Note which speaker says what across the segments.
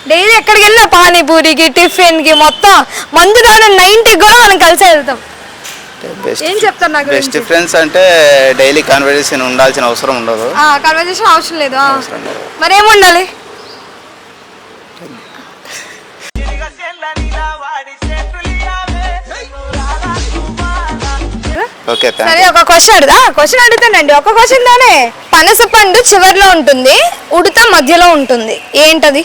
Speaker 1: Daily ఎక్కడికి వెళ్ళినా పానీపూరికి టిఫిన్కి మొత్తం మందు దాని 90 కూడా మనం కలిసి వెళ్తాం. ఏం చెప్తారు నాకు?
Speaker 2: బెస్ట్ ఫ్రెండ్స్ అంటే డైలీ కన్వర్జేషన్ ఉండాల్సిన అవసరం ఉండదు.
Speaker 1: కన్వర్జేషన్ అవసరం లేదు. మరి ఏముండాలి? సరే ఒక క్వశ్చన్ అడుగుతానండి. ఒక క్వశ్చన్ తోనే. పనస పండు చివర్లో ఉంటుంది, ఉడత మధ్యలో ఉంటుంది, ఏంటది?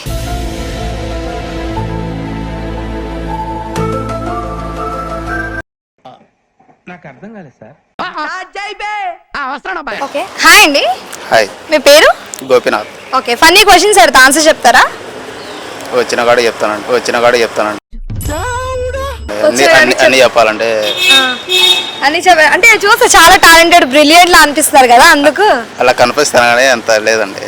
Speaker 3: నాకు అర్థం కాలేదు సార్.
Speaker 1: ఓకే, హాయ్ అండి.
Speaker 2: హాయ్,
Speaker 1: మీ పేరు?
Speaker 2: గోపినాథ్.
Speaker 1: ఓకే, ఫన్నీ క్వశ్చన్స్ అడుగుతా, ఆన్సర్ చెప్తారా?
Speaker 2: వచ్చిన కాడ చెప్తానండి. అన్ని చెప్పాలంటే
Speaker 1: అని అంటే చూస్తే చాలా టాలెంటెడ్, బ్రిలియంట్ లా అనిపిస్తున్నారు కదా, అందుకు
Speaker 2: అలా కనిపిస్తాను కానీ అంత లేదండి.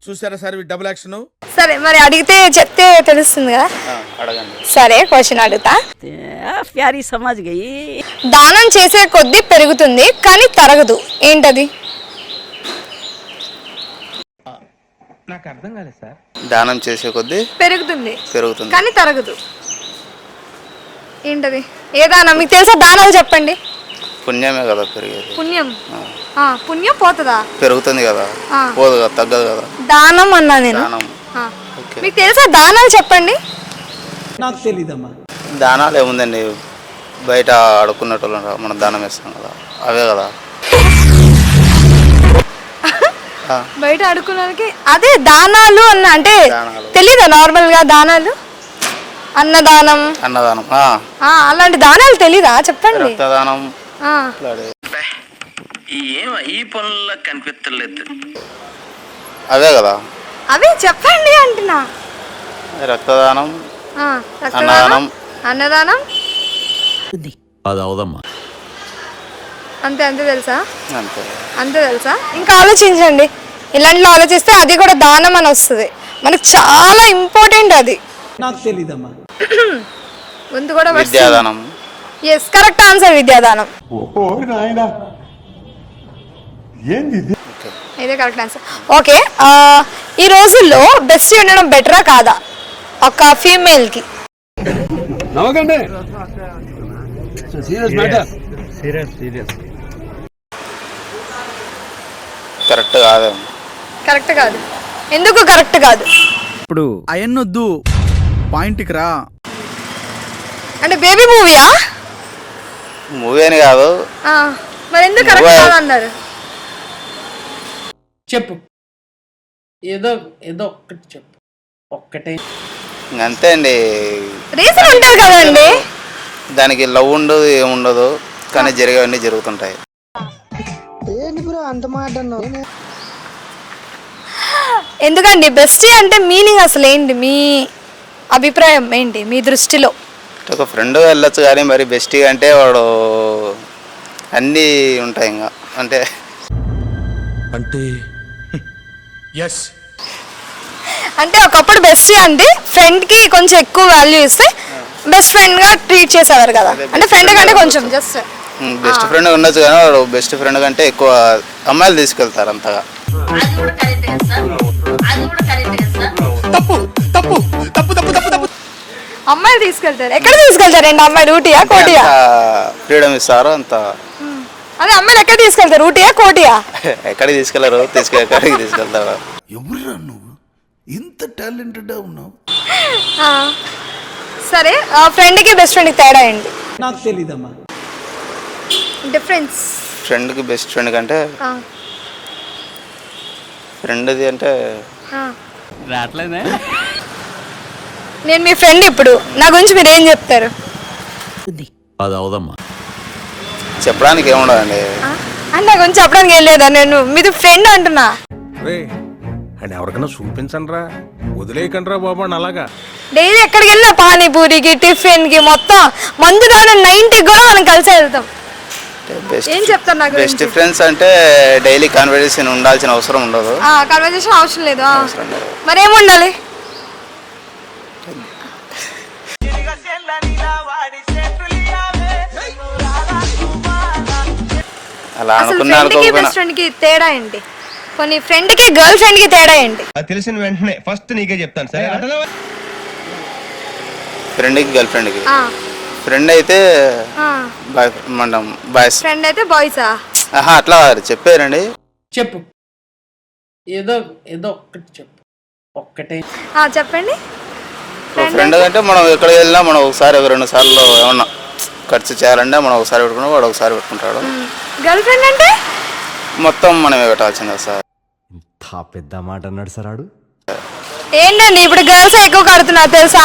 Speaker 4: చూసారా సార్ డబుల్ యాక్షన్.
Speaker 1: సరే, మరి అడిగితే చెప్తే తెలుస్తుంది కదా.
Speaker 2: అడగండి.
Speaker 1: సరే, క్వశ్చన్ అడుగుతా.
Speaker 5: ప్యారీ సమాజ్ గయి.
Speaker 1: దానం చేసే కొద్దీ పెరుగుతుంది కానీ తరగదు, ఏంటది?
Speaker 3: నాకు అర్థం కాలేదు సార్.
Speaker 2: దానం చేసే కొద్దీ
Speaker 1: పెరుగుతుంది
Speaker 2: కానీ
Speaker 1: తరగదు, ఏంటది? ఏ దానం? మీకు తెలుసా? దానాలు చెప్పండి.
Speaker 2: పుణ్యమే కదా పెరిగేది.
Speaker 1: పుణ్యం పోతుందా?
Speaker 2: పెరుగుతుంది కదా, పోదు కదా, తగ్గదు కదా.
Speaker 1: దానం అన్నా నేను. మీకు తెలుసా? దానాలు చెప్పండి.
Speaker 3: నాకు తెలీదమ్మా.
Speaker 2: దానాలు ఏముందండి, బయట ఆడుకున్నట్టు మనం దానం వేస్తాం కదా, అవే కదా.
Speaker 1: బయట ఆడుకున్నానికి అదే దానాలు అన్న అంటే తెలీదా? నార్మల్ గా దానాలు, అన్నదానం అలాంటి దానాలు తెలీదా? చెప్పండి.
Speaker 2: రక్తదానం
Speaker 5: ఈ పనుల్లో కనిపించలేదు.
Speaker 2: అవే కదా.
Speaker 1: అవే చెప్పండి అంటున్నా.
Speaker 2: రక్తదానం,
Speaker 1: అన్నదానం
Speaker 6: అది అవదమ్మా.
Speaker 1: అంతే తెలుసా? అంతే తెలుసా? ఇంకా ఆలోచించండి. ఇలాంటిలో ఆలోచిస్తే అది కూడా దానం అని వస్తుంది. మనకు చాలా ఇంపార్టెంట్ అది.
Speaker 3: నాకు తెలీదమ్మా.
Speaker 1: ముందు కూడా
Speaker 2: విద్యాదానం.
Speaker 1: yes, కరెక్ట్ ఆన్సర్, విద్యాదానం. ఇదే కరెక్ట్ ఆన్సర్. ఓకే, ఈ రోజుల్లో బెస్ట్ ఉండడం బెటరా కాదా ఒక ఫీమేల్ కి? కరెక్ట్ కాదు. ఎందుకు కరెక్ట్ కాదు?
Speaker 4: ఇప్పుడు అయన్నొద్దు, పాయింట్కి రా.
Speaker 1: అంటే బేబీ మూవీయా?
Speaker 2: మూవీ అని కాదు.
Speaker 1: మరి ఎందుకు కరెక్ట్ కాదు అన్నారు?
Speaker 5: చెప్పు, ఏదో ఒక్కటి చెప్పు. ఒక్కటే
Speaker 2: అంతే అండి.
Speaker 1: రీజన్ ఉంటుంది కదండి.
Speaker 2: దానికి లవ్ ఉండదు, ఏముండదు, కానీ జరిగేవన్నీ జరుగుతుంటాయి.
Speaker 1: ఎందుకండి బెస్టీ అంటే మీనింగ్ అసలు ఏంటి? మీ అభిప్రాయం ఏంటి మీ దృష్టిలో?
Speaker 2: ఒక ఫ్రెండ్ వెళ్ళొచ్చు కానీ మరి బెస్టీ అంటే వాడు అన్నీ ఉంటాయి ఇంకా. అంటే
Speaker 1: అంటే ఒకప్పుడు బెస్టీ అంటే ఫ్రెండ్ కి కొంచెం ఎక్కువ వాల్యూ ఇస్తే బెస్ట్ ఫ్రెండ్ గా ట్రీట్ చేసేవారు కదా. అంటే ఫ్రెండ్ కంటే కొంచెం జస్ట్
Speaker 2: బెస్ట్ ఫ్రెండ్ ఉండొచ్చు కానీ వాడు బెస్ట్ ఫ్రెండ్ కంటే ఎక్కువ అమ్మాయిలు తీసుకెళ్తారు అంతగా.
Speaker 1: అమ్మాయిలు తీసుకెళ్తారు. ఎక్కడ తీసుకెళ్తారండి అమ్మాయిలు? ఊటీయా, కోటియా?
Speaker 2: ఫ్రీడమ్ ఇస్తారు అంత.
Speaker 1: అదే అమ్మాయిలు ఎక్కడ తీసుకెళ్తారు? ఊటీయా, కోటియా?
Speaker 2: ఎక్కడికి తీసుకెళ్లరు, ఎక్కడికి తీసుకెళ్తారు.
Speaker 4: ఎవరురా నువ్వు ఇంత టాలెంటెడ్ ఉన్నావు?
Speaker 1: సరే, ఫ్రెండ్ కి బెస్ట్ ఫ్రెండ్ కి తేడా ఏంటి?
Speaker 3: నాకు తెలీదమ్మా.
Speaker 1: డిఫరెన్స్
Speaker 2: ఫ్రెండ్ కి బెస్ట్ ఫ్రెండ్ కంటే ఫ్రెండ్ది అంటే
Speaker 6: రావట్లేదే.
Speaker 1: నేను మీ ఫ్రెండ్, ఇప్పుడు నా గురించి మీరు ఏం చెప్తారు?
Speaker 6: అది అవదమ్మా.
Speaker 2: చెప్పడానికి ఏముండదండి.
Speaker 1: నా గురించి చెప్పడానికి ఏం లేదా? నేను మీది ఫ్రెండ్ అంటున్నా.
Speaker 4: అని ఎవరికైనా చూపించండి రా, వదిలేయకండి రా బాబు. అలాగా
Speaker 1: డైలీ ఎక్కడికి వెళ్ళినా పానీపూరికి టిఫిన్కి మొత్తం మందు దాని 90 కూడా మనం కలిసి వెళ్తాం. ఏం చెప్తారు నాకు?
Speaker 2: బెస్ట్ ఫ్రెండ్స్ అంటే డైలీ కన్వర్జేషన్ ఉండాల్సిన అవసరం ఉండదు.
Speaker 1: కన్వర్జేషన్ అవసరం లేదు. మరి ఏముండాలి?
Speaker 2: అలా
Speaker 1: అసలు ఫ్రెండ్ కి బెస్ట్ ఫ్రెండ్ కి తేడా ఏంటి? కొన్ని ఫ్రెండ్కి గర్ల్ ఫ్రెండ్కి తేడా ఏంటి?
Speaker 7: అది తెలిసిన వెంటనే ఫస్ట్ నీకే చెప్తాను సరే.
Speaker 2: ఫ్రెండ్కి గర్ల్ ఫ్రెండ్కి
Speaker 1: ఆ,
Speaker 2: ఫ్రెండ్ అయితే
Speaker 1: ఆ.
Speaker 2: బాయ్ మనం బాయ్స్
Speaker 1: ఫ్రెండ్ అయితే బాయ్సా?
Speaker 2: ఆహా అట్లా చెప్పారండి.
Speaker 5: చెప్పు, ఏదో ఏదో ఒక్కటి చెప్పు, ఒక్కటే.
Speaker 1: చెప్పండి.
Speaker 2: ఫ్రెండ్ అంటే మనం ఎక్కడ వెళ్ళినా మనం ఒకసారి 2 సార్లు ఏమన్నా ఖర్చు చేయాలంటే మనం ఒకసారి పెట్టుకున్నాం, వాడు ఒకసారి పెట్టుకుంటాడు.
Speaker 1: గర్ల్ ఫ్రెండ్ అంటే
Speaker 2: మొత్తం మనమే పెట్టాల్సిందే సార్.
Speaker 8: పెద్ద మాట అన్నాడు సార్ ఆడు.
Speaker 1: ఏంటండి ఇప్పుడు గర్ల్స్ ఎక్కువ కడుతున్నారు తెలుసా?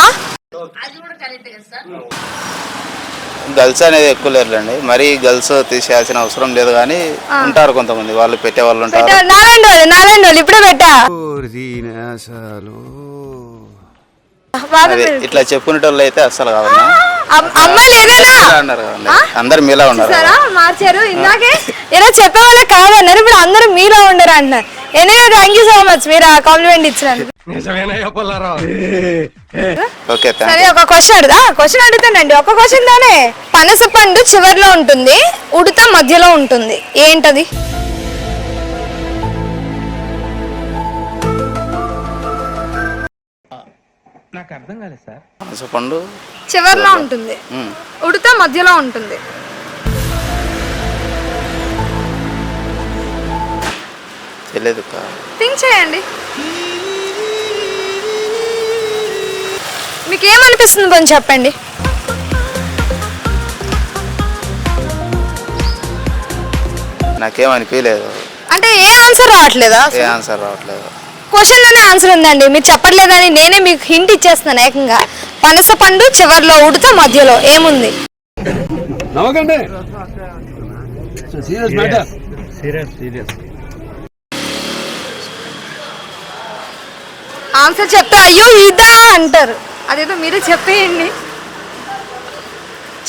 Speaker 2: గర్ల్స్ అనేది ఎక్కువ లేరులేండి, మరీ గర్ల్స్ తీసేయాల్సిన అవసరం లేదు, కానీ ఉంటారు కొంతమంది వాళ్ళు పెట్టే వాళ్ళు ఉంటారు.
Speaker 1: నారాయణ వాళ్ళు ఇప్పుడే పెట్టా.
Speaker 2: అదే ఇట్లా చెప్పుకునేటోళ్ళు అయితే అస్సలు కాదన్నా.
Speaker 1: అమ్మాయిలు ఏదైనా
Speaker 2: అన్నారు కదండి, అందరు మీలా ఉన్నారు.
Speaker 1: చూసారా మార్చారు. ఇందాకే ఏదో చెప్పే వాళ్ళకి కాదన్నారు, ఇప్పుడు అందరూ మీలో ఉండరు అంటున్నారు. Anyway thank you so much మీరు ఆ కాంప్లిమెంట్ ఇచ్చినందుకు.
Speaker 2: ఓకే
Speaker 1: సరే ఒక క్వశ్చన్ అడుగుతానండి. ఒక క్వశ్చన్ తోనే. పనస పండు చివర్లో ఉంటుంది, ఉడత మధ్యలో ఉంటుంది, ఏంటది?
Speaker 3: నాకు అర్థం కాలేదు సార్.
Speaker 2: పనసపండు
Speaker 1: చివర్లో ఉంటుంది, ఉడత మధ్యలో ఉంటుంది.
Speaker 2: తెలియదు.
Speaker 1: థింక్ చేయండి. మీకు ఏమనిపిస్తుంది కొంచెం చెప్పండి.
Speaker 2: నాకేమనిపించలేదు.
Speaker 1: అంటే ఏ ఆన్సర్ రావట్లేదా?
Speaker 2: ఏ ఆన్సర్ రావట్లేదు.
Speaker 1: క్వశ్చన్ లోనే ఆన్సర్ ఉందండి, మీరు చెప్పట్లేదని నేనే మీకు హింట్ ఇచ్చేస్తున్నాను ఏకంగా. పనస పండు చివర్లో, ఉడత మధ్యలో, ఏముంది? ఆన్సర్ చెప్తే అయ్యో ఇదా అంటారు. అదేదో మీరే చెప్పేయండి.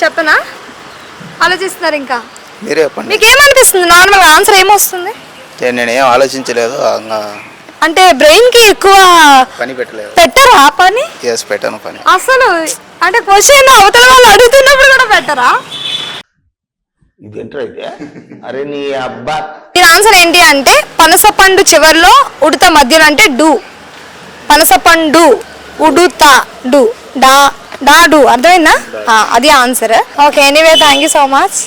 Speaker 1: చెప్పనా? ఆలోచిస్తున్నారు ఇంకా?
Speaker 2: మీరే చెప్పండి.
Speaker 1: మీకు ఏమనిపిస్తుంది నార్మల్ ఆన్సర్ ఏమొస్తుంది?
Speaker 2: నేనేం ఆలోచించలేదు,
Speaker 1: అంటే బ్రెయిన్ కి ఎక్కువ
Speaker 2: పని పెట్టలేదు.
Speaker 1: పెట్టరా పని?
Speaker 2: పెట్టాను పని
Speaker 1: అసలు. అంటే క్వశ్చన్ అవతల వాళ్ళు అడుగుతున్నప్పుడు కూడా పెట్టరా?
Speaker 2: అరే నీ అబ్బా.
Speaker 1: దీని ఆన్సర్ ఏంటి అంటే పనస పండు చివర్లో, ఉడత మధ్యలో, అంటే డు. పనస పండు, ఉడుత, డు, డా డా డు. అర్థమైందా? అది answer. Okay, anyway thank you so much.